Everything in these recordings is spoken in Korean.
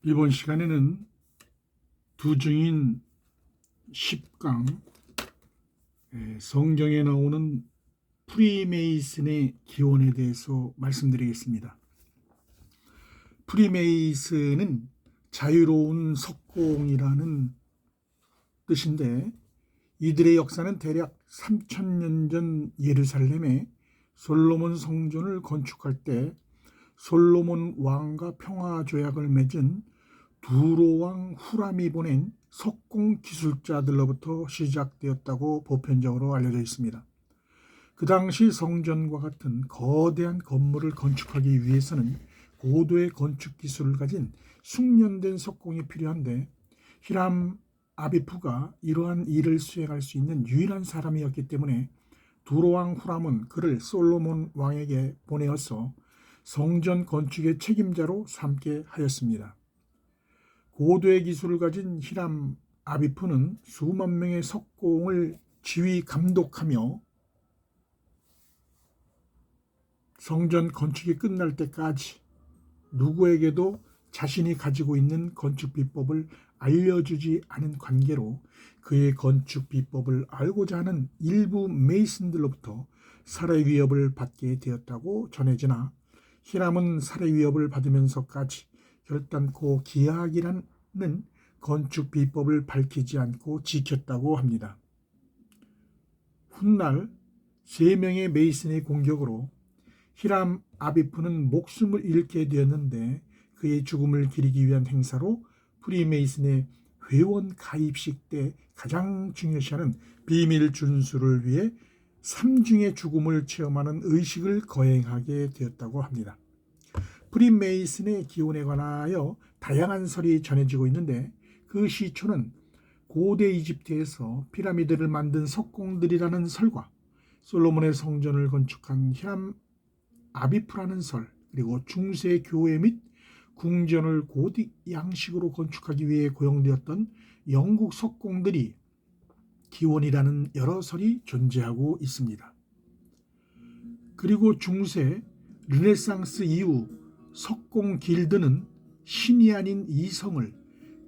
이번 시간에는 두증인 10강 성경에 나오는 프리메이슨의 기원에 대해서 말씀드리겠습니다. 프리메이슨은 자유로운 석공이라는 뜻인데, 이들의 역사는 대략 3000년 전 예루살렘에 솔로몬 성전을 건축할 때 솔로몬 왕과 평화조약을 맺은 두로왕 후람이 보낸 석공 기술자들로부터 시작되었다고 보편적으로 알려져 있습니다. 그 당시 성전과 같은 거대한 건물을 건축하기 위해서는 고도의 건축 기술을 가진 숙련된 석공이 필요한데, 히람 아비프가 이러한 일을 수행할 수 있는 유일한 사람이었기 때문에 두로왕 후람은 그를 솔로몬 왕에게 보내어서 성전 건축의 책임자로 삼게 하였습니다. 고도의 기술을 가진 히람 아비프는 수만 명의 석공을 지휘 감독하며 성전 건축이 끝날 때까지 누구에게도 자신이 가지고 있는 건축 비법을 알려주지 않은 관계로 그의 건축 비법을 알고자 하는 일부 메이슨들로부터 살해 위협을 받게 되었다고 전해지나, 히람은 살해 위협을 받으면서까지 결단코 기하학이라는 건축 비법을 밝히지 않고 지켰다고 합니다. 훗날 3명의 메이슨의 공격으로 히람 아비프는 목숨을 잃게 되었는데, 그의 죽음을 기리기 위한 행사로 프리메이슨의 회원 가입식 때 가장 중요시하는 비밀 준수를 위해 3중의 죽음을 체험하는 의식을 거행하게 되었다고 합니다. 프리메이슨의 기원에 관하여 다양한 설이 전해지고 있는데, 그 시초는 고대 이집트에서 피라미드를 만든 석공들이라는 설과 솔로몬의 성전을 건축한 히람 아비프라는 설, 그리고 중세 교회 및 궁전을 고대 양식으로 건축하기 위해 고용되었던 영국 석공들이 기원이라는 여러 설이 존재하고 있습니다. 그리고 중세 르네상스 이후 석공 길드는 신이 아닌 이성을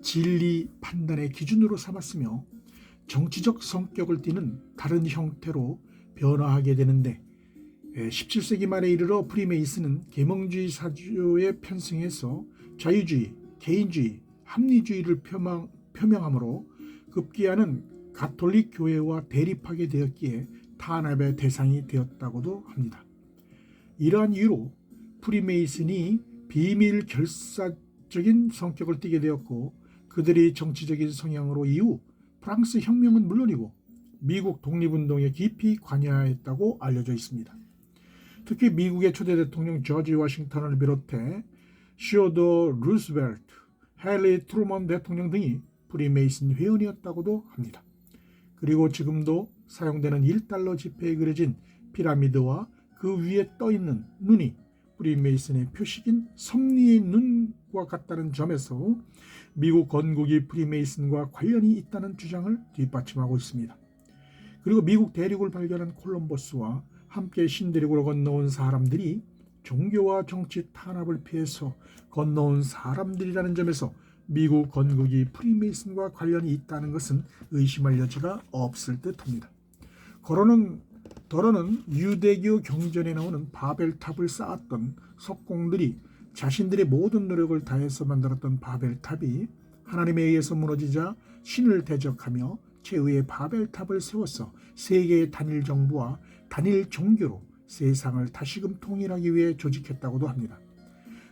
진리 판단의 기준으로 삼았으며 정치적 성격을 띠는 다른 형태로 변화하게 되는데, 17세기 말에 이르러 프리메이슨은 계몽주의 사조에 편승해서 자유주의, 개인주의, 합리주의를 표명하므로 급기야는 가톨릭 교회와 대립하게 되었기에 탄압의 대상이 되었다고도 합니다. 이러한 이유로 프리메이슨이 비밀 결사적인 성격을 띠게 되었고, 그들의 정치적인 성향으로 이후 프랑스 혁명은 물론이고 미국 독립운동에 깊이 관여했다고 알려져 있습니다. 특히 미국의 초대 대통령 조지 워싱턴을 비롯해 시어도 루스벨트, 헨리 트루먼 대통령 등이 프리메이슨 회원이었다고도 합니다. 그리고 지금도 사용되는 1달러 지폐에 그려진 피라미드와 그 위에 떠있는 눈이 프리메이슨의 표식인 섭리의 눈과 같다는 점에서 미국 건국이 프리메이슨과 관련이 있다는 주장을 뒷받침하고 있습니다. 그리고 미국 대륙을 발견한 콜럼버스와 함께 신대륙으로 건너온 사람들이 종교와 정치 탄압을 피해서 건너온 사람들이라는 점에서 미국 건국이 프리메이슨과 관련이 있다는 것은 의심할 여지가 없을 듯합니다. 더러는 유대교 경전에 나오는 바벨탑을 쌓았던 석공들이 자신들의 모든 노력을 다해서 만들었던 바벨탑이 하나님에 의해서 무너지자 신을 대적하며 최후의 바벨탑을 세워서 세계의 단일 정부와 단일 종교로 세상을 다시금 통일하기 위해 조직했다고도 합니다.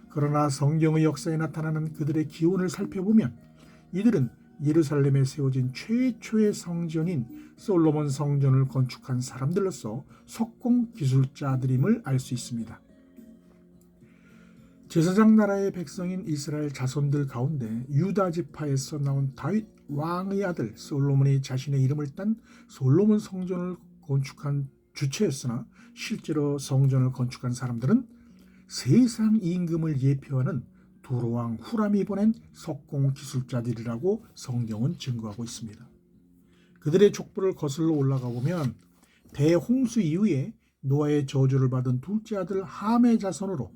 그러나 성경의 역사에 나타나는 그들의 기원을 살펴보면 이들은 예루살렘에 세워진 최초의 성전인 솔로몬 성전을 건축한 사람들로서 석공 기술자들임을 알 수 있습니다. 제사장 나라의 백성인 이스라엘 자손들 가운데 유다 지파에서 나온 다윗 왕의 아들 솔로몬이 자신의 이름을 딴 솔로몬 성전을 건축한 주체였으나, 실제로 성전을 건축한 사람들은 세상 임금을 예표하는 두로왕 후람이 보낸 석공 기술자들이라고 성경은 증거하고 있습니다. 그들의 족보를 거슬러 올라가 보면 대홍수 이후에 노아의 저주를 받은 둘째 아들 함의 자손으로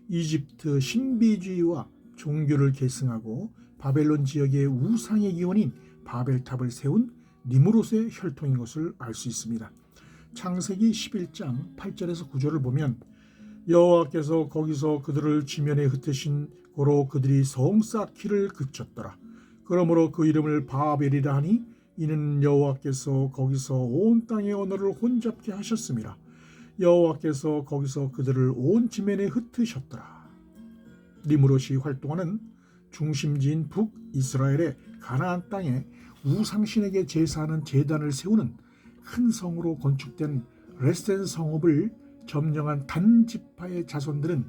이집트 신비주의와 종교를 계승하고 바벨론 지역의 우상의 기원인 바벨탑을 세운 니므롯의 혈통인 것을 알 수 있습니다. 창세기 11장 8절에서 9절을 보면 여호와께서 거기서 그들을 지면에 흩으신 고로 그들이 성 쌓기를 그쳤더라. 그러므로 그 이름을 바벨이라 하니 이는 여호와께서 거기서 온 땅의 언어를 혼잡게 하셨음이라. 여호와께서 거기서 그들을 온 지면에 흩으셨더라. 니므롯이 활동하는 중심지인 북이스라엘의 가나안 땅에 우상신에게 제사하는 제단을 세우는 큰 성으로 건축된 레센 성읍을 점령한 단지파의 자손들은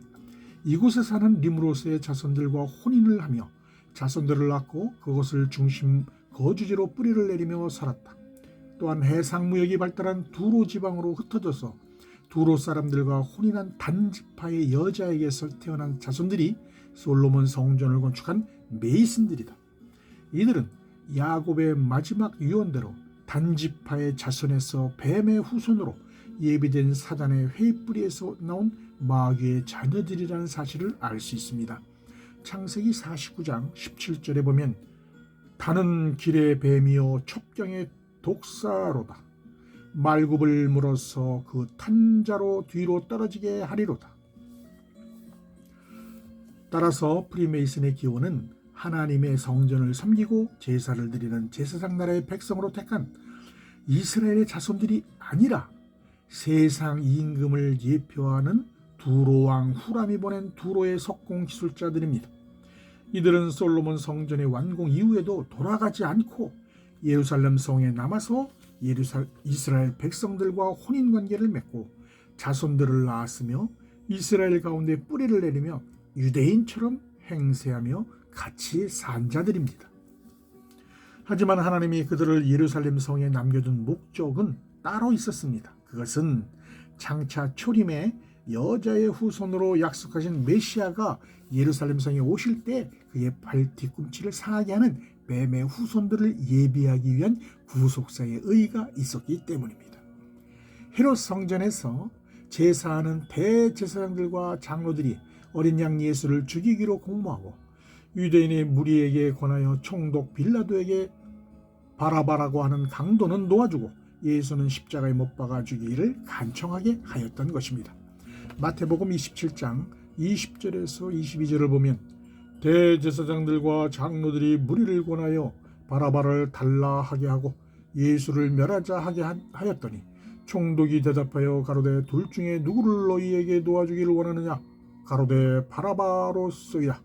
이곳에 사는 니므롯의 자손들과 혼인을 하며 자손들을 낳고 그것을 중심 거주지로 뿌리를 내리며 살았다. 또한 해상무역이 발달한 두로 지방으로 흩어져서 두로 사람들과 혼인한 단지파의 여자에게서 태어난 자손들이 솔로몬 성전을 건축한 메이슨들이다. 이들은 야곱의 마지막 유언대로 단지파의 자손에서 뱀의 후손으로 예비된 사단의 회뿌리에서 나온 마귀의 자녀들이라는 사실을 알 수 있습니다. 창세기 49장 17절에 보면 다는 길의 뱀이요 첩경의 독사로다. 말굽을 물어서 그 탄자로 뒤로 떨어지게 하리로다. 따라서 프리메이슨의 기원은 하나님의 성전을 섬기고 제사를 드리는 제사장 나라의 백성으로 택한 이스라엘의 자손들이 아니라 세상 임금을 예표하는 두로 왕 후람이 보낸 두로의 석공 기술자들입니다. 이들은 솔로몬 성전의 완공 이후에도 돌아가지 않고 예루살렘 성에 남아서 이스라엘 백성들과 혼인관계를 맺고 자손들을 낳았으며 이스라엘 가운데 뿌리를 내리며 유대인처럼 행세하며 같이 산 자들입니다. 하지만 하나님이 그들을 예루살렘 성에 남겨둔 목적은 따로 있었습니다. 그것은 장차 초림의 여자의 후손으로 약속하신 메시아가 예루살렘 성에 오실 때 그의 발 뒤꿈치를 상하게 하는 뱀의 후손들을 예비하기 위한 구속사의 의의가 있었기 때문입니다. 헤롯 성전에서 제사하는 대제사장들과 장로들이 어린 양 예수를 죽이기로 공모하고 유대인의 무리에게 권하여 총독 빌라도에게 바라바라고 하는 강도는 놓아주고 예수는 십자가에 못 박아 죽이기를 간청하게 하였던 것입니다. 마태복음 27장 20절에서 22절을 보면 대제사장들과 장로들이 무리를 권하여 바라바를 달라 하게 하고 예수를 멸하자 하게 하였더니 총독이 대답하여 가로되 둘 중에 누구를 너희에게 놓아주기를 원하느냐? 가로되 바라바로소이다.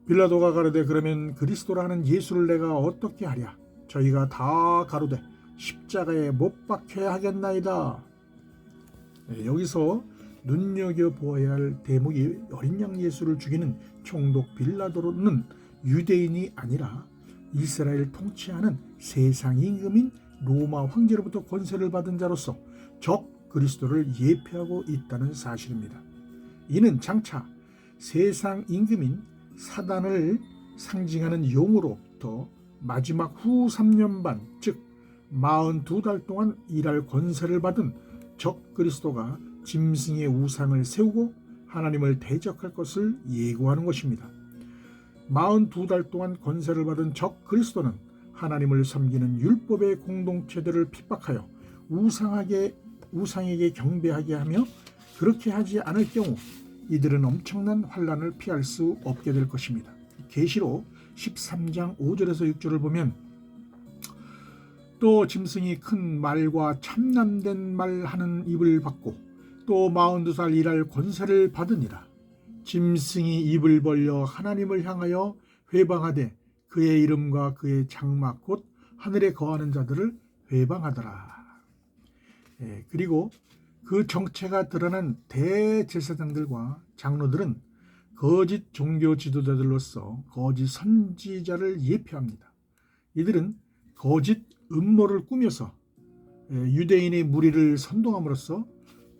빌라도가 가로되 그러면 그리스도라는 예수를 내가 어떻게 하랴? 저희가 다 가로되 십자가에 못 박혀야 하겠나이다. 여기서 눈여겨보아야 할 대목이 어린 양 예수를 죽이는 총독 빌라도는 유대인이 아니라 이스라엘 통치하는 세상 임금인 로마 황제로부터 권세를 받은 자로서 적 그리스도를 예표하고 있다는 사실입니다. 이는 장차 세상 임금인 사단을 상징하는 용으로부터 마지막 후 3년 반, 즉 42달 동안 일할 권세를 받은 적 그리스도가 짐승의 우상을 세우고 하나님을 대적할 것을 예고하는 것입니다. 42달 동안 권세를 받은 적 그리스도는 하나님을 섬기는 율법의 공동체들을 핍박하여 우상에게 경배하게 하며 그렇게 하지 않을 경우 이들은 엄청난 환난을 피할 수 없게 될 것입니다. 계시록 13장 5절에서 6절을 보면 또 짐승이 큰 말과 참남된 말하는 입을 받고 또 42살 일할 권세를 받으니라. 짐승이 입을 벌려 하나님을 향하여 회방하되 그의 이름과 그의 장막 곧 하늘에 거하는 자들을 회방하더라. 그리고 그 정체가 드러난 대제사장들과 장로들은 거짓 종교 지도자들로서 거짓 선지자를 예표합니다. 이들은 거짓 음모를 꾸며서 유대인의 무리를 선동함으로써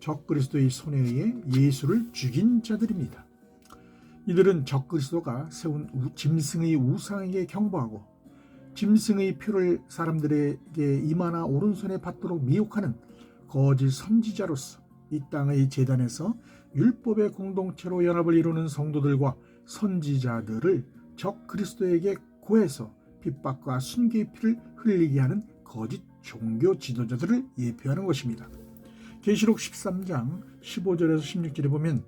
적그리스도의 손에 의해 예수를 죽인 자들입니다. 이들은 적그리스도가 세운 짐승의 우상에게 경배하고 짐승의 표를 사람들에게 이마나 오른손에 받도록 미혹하는 거짓 선지자로서 이 땅의 제단에서 율법의 공동체로 연합을 이루는 성도들과 선지자들을 적 그리스도에게 고해서 핍박과 순교의 피를 흘리게 하는 거짓 종교 지도자들을 예표하는 것입니다. 계시록 13장 15절에서 16절에 보면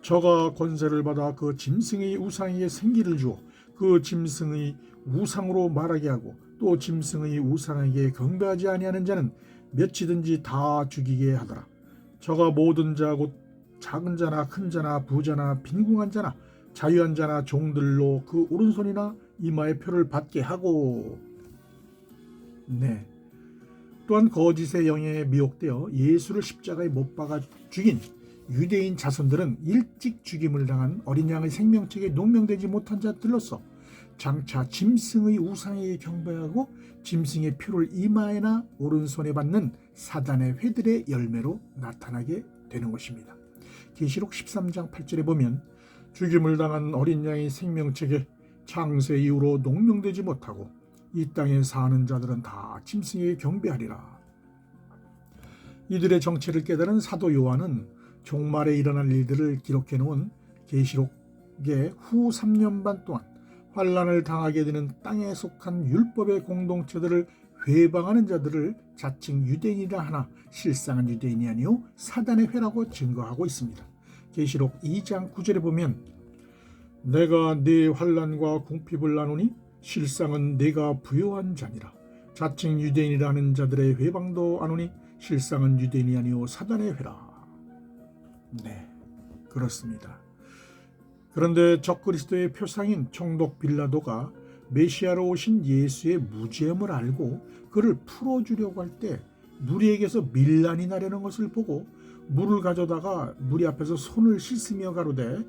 저가 권세를 받아 그 짐승의 우상에게 생기를 주어 그 짐승의 우상으로 말하게 하고 또 짐승의 우상에게 경배하지 아니하는 자는 몇이든지 다 죽이게 하더라. 저가 모든 자 곧 작은 자나 큰 자나 부자나 빈궁한 자나 자유한 자나 종들로 그 오른손이나 이마의 표를 받게 하고 또한 거짓의 영에 미혹되어 예수를 십자가에 못 박아 죽인 유대인 자손들은 일찍 죽임을 당한 어린 양의 생명책에 농명되지 못한 자들로서 장차 짐승의 우상에게 경배하고 짐승의 표를 이마에나 오른손에 받는 사단의 회들의 열매로 나타나게 되는 것입니다. 계시록 13장 8절에 보면 죽임을 당한 어린 양의 생명책에 창세 이후로 농명되지 못하고 이 땅에 사는 자들은 다 짐승에게 경배하리라. 이들의 정체를 깨달은 사도 요한은 종말에 일어날 일들을 기록해 놓은 계시록의 후 3년 반 동안 환난을 당하게 되는 땅에 속한 율법의 공동체들을 회방하는 자들을 자칭 유대인이라 하나 실상은 유대인이 아니요 사단의 회라고 증거하고 있습니다. 계시록 2장 9절에 보면 내가 네 환난과 궁핍을 나누니 실상은 내가 부요한 자니라. 자칭 유대인이라는 자들의 회방도 안오니 실상은 유대인이 아니요 사단의 회라. 그렇습니다. 그런데 적그리스도의 표상인 총독 빌라도가 메시아로 오신 예수의 무죄함을 알고 그를 풀어주려고 할 때 무리에게서 밀란이 나려는 것을 보고 물을 가져다가 무리 앞에서 손을 씻으며 가로되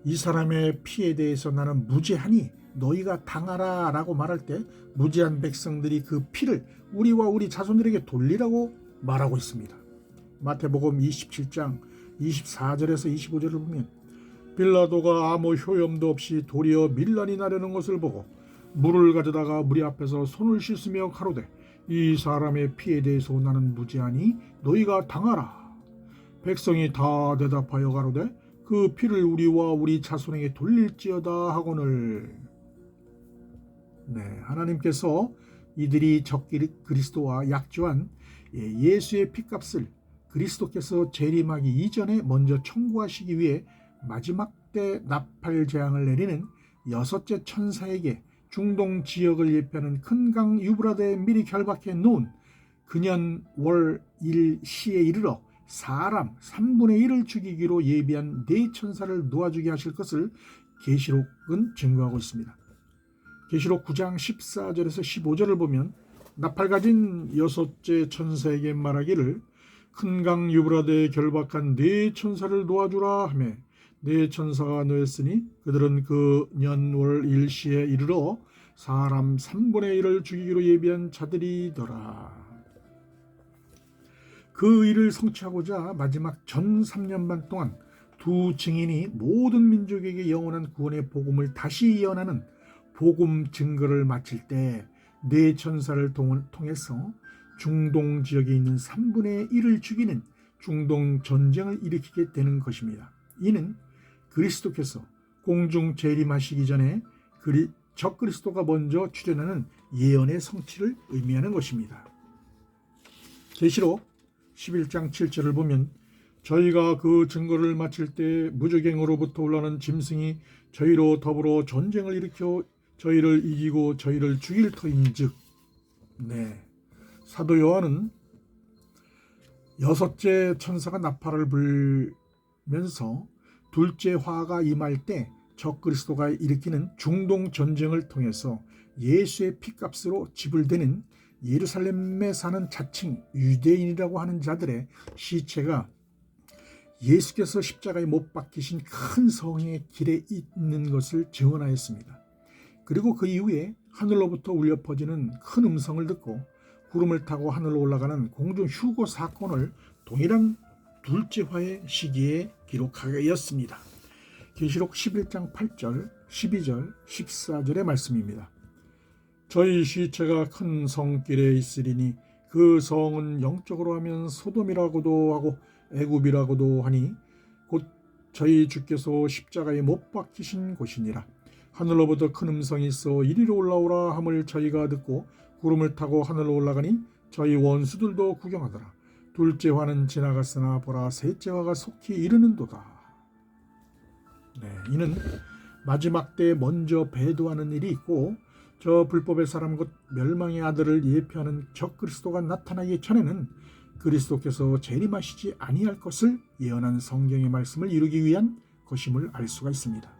이 사람의 피에 대해서 나는 무죄하니 너희가 당하라 라고 말할 때 무죄한 백성들이 그 피를 우리와 우리 자손들에게 돌리라고 말하고 있습니다. 마태복음 27장 24절에서 25절을 보면 빌라도가 아무 효염도 없이 도리어 밀란이 나려는 것을 보고 물을 가져다가 무리 앞에서 손을 씻으며 가로되 이 사람의 피에 대해서 나는 무죄하니 너희가 당하라. 백성이 다 대답하여 가로되 그 피를 우리와 우리 자손에게 돌릴지어다 하거늘. 하나님께서 이들이 적그리스도와 약조한 예수의 피값을 그리스도께서 재림하기 이전에 먼저 청구하시기 위해 마지막 때 나팔 재앙을 내리는 여섯째 천사에게 중동 지역을 예표하는 큰 강 유브라데에 미리 결박해 놓은 그년 월 1시에 이르러 사람 3분의 1을 죽이기로 예비한 네 천사를 놓아주게 하실 것을 계시록은 증거하고 있습니다. 계시록 9장 14절에서 15절을 보면 나팔 가진 여섯째 천사에게 말하기를 큰 강 유브라데에 결박한 네 천사를 놓아주라 하며 네 천사가 놓였으니 그들은 그 년 월 일시에 이르러 사람 3분의 1을 죽이기로 예비한 자들이더라. 그 일을 성취하고자 마지막 전 3년 반 동안 두 증인이 모든 민족에게 영원한 구원의 복음을 다시 예언하는 복음 증거를 마칠 때 네 천사를 통해서 중동 지역에 있는 3분의 1을 죽이는 중동 전쟁을 일으키게 되는 것입니다. 이는 그리스도께서 공중 재림하시기 전에 적그리스도가 먼저 출현하는 예언의 성취를 의미하는 것입니다. 계시록 11장 7절을 보면 저희가 그 증거를 마칠 때 무적행으로부터 올라오는 짐승이 저희로 더불어 전쟁을 일으켜 저희를 이기고 저희를 죽일 터인즉. 사도 요한은 여섯째 천사가 나팔을 불면서 둘째 화가 임할 때 적그리스도가 일으키는 중동 전쟁을 통해서 예수의 피값으로 지불되는 예루살렘에 사는 자칭 유대인이라고 하는 자들의 시체가 예수께서 십자가에 못 박히신 큰 성의 길에 있는 것을 증언하였습니다. 그리고 그 이후에 하늘로부터 울려 퍼지는 큰 음성을 듣고 구름을 타고 하늘로 올라가는 공중 휴거 사건을 동일한 둘째 화의 시기에 기록하였습니다. 계시록 11장 8절, 12절, 14절의 말씀입니다. 저희 시체가 큰 성길에 있으리니 그 성은 영적으로 하면 소돔이라고도 하고 애굽이라고도 하니 곧 저희 주께서 십자가에 못 박히신 곳이니라. 하늘로부터 큰 음성이 있어 이리로 올라오라 함을 저희가 듣고 구름을 타고 하늘로 올라가니 저희 원수들도 구경하더라. 둘째 화는 지나갔으나 보라 셋째 화가 속히 이르는도다. 이는 마지막 때 먼저 배도하는 일이 있고 저 불법의 사람 곧 멸망의 아들을 예표하는 적그리스도가 나타나기 전에는 그리스도께서 재림하시지 아니할 것을 예언한 성경의 말씀을 이루기 위한 것임을 알 수가 있습니다.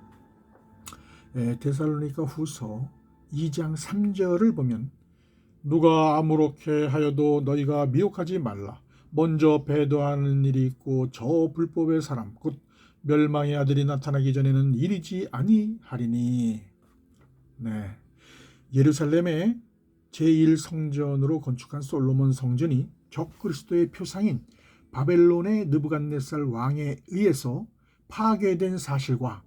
데살로니가 후서 2장 3절을 보면 누가 아무렇게 하여도 너희가 미혹하지 말라. 먼저 배도하는 일이 있고 저 불법의 사람 곧 멸망의 아들이 나타나기 전에는 이르지 아니하리니. 예루살렘의 제1성전으로 건축한 솔로몬 성전이 적그리스도의 표상인 바벨론의 느부갓네살 왕에 의해서 파괴된 사실과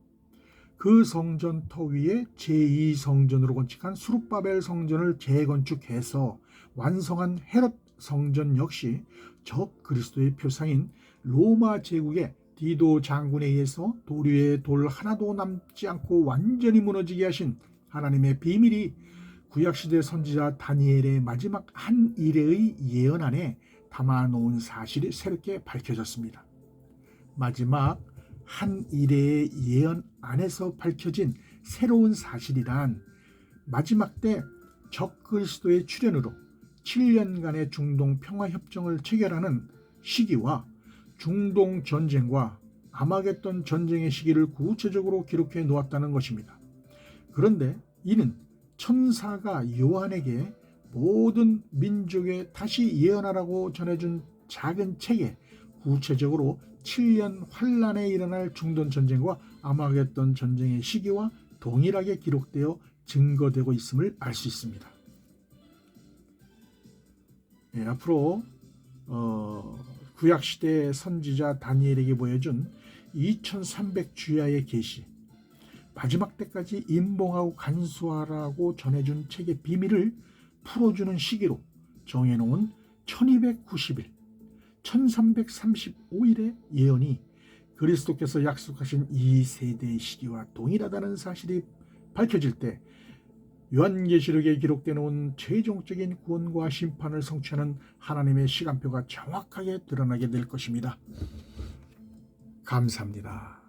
그 성전 터 위에 제2성전으로 건축한 수룹바벨 성전을 재건축해서 완성한 헤롯 성전 역시 적그리스도의 표상인 로마 제국의 디도 장군에 의해서 돌 위에 돌 하나도 남지 않고 완전히 무너지게 하신 하나님의 비밀이 구약시대 선지자 다니엘의 마지막 한 일의 예언 안에 담아놓은 사실이 새롭게 밝혀졌습니다. 마지막 한 일의 예언 안에서 밝혀진 새로운 사실이란 마지막 때 적그리스도의 출현으로 7년간의 중동 평화협정을 체결하는 시기와 중동 전쟁과 아마겟돈 전쟁의 시기를 구체적으로 기록해 놓았다는 것입니다. 그런데 이는 천사가 요한에게 모든 민족에 다시 예언하라고 전해준 작은 책에 구체적으로 7년 환란에 일어날 중동 전쟁과 아마겟돈 전쟁의 시기와 동일하게 기록되어 증거되고 있음을 알 수 있습니다. 앞으로 구약시대 선지자 다니엘에게 보여준 2300주야의 계시, 마지막 때까지 임봉하고 간수하라고 전해준 책의 비밀을 풀어주는 시기로 정해놓은 1290일, 1335일의 예언이 그리스도께서 약속하신 이 세대의 시기와 동일하다는 사실이 밝혀질 때 요한계시록에 기록되어 놓은 최종적인 구원과 심판을 성취하는 하나님의 시간표가 정확하게 드러나게 될 것입니다. 감사합니다.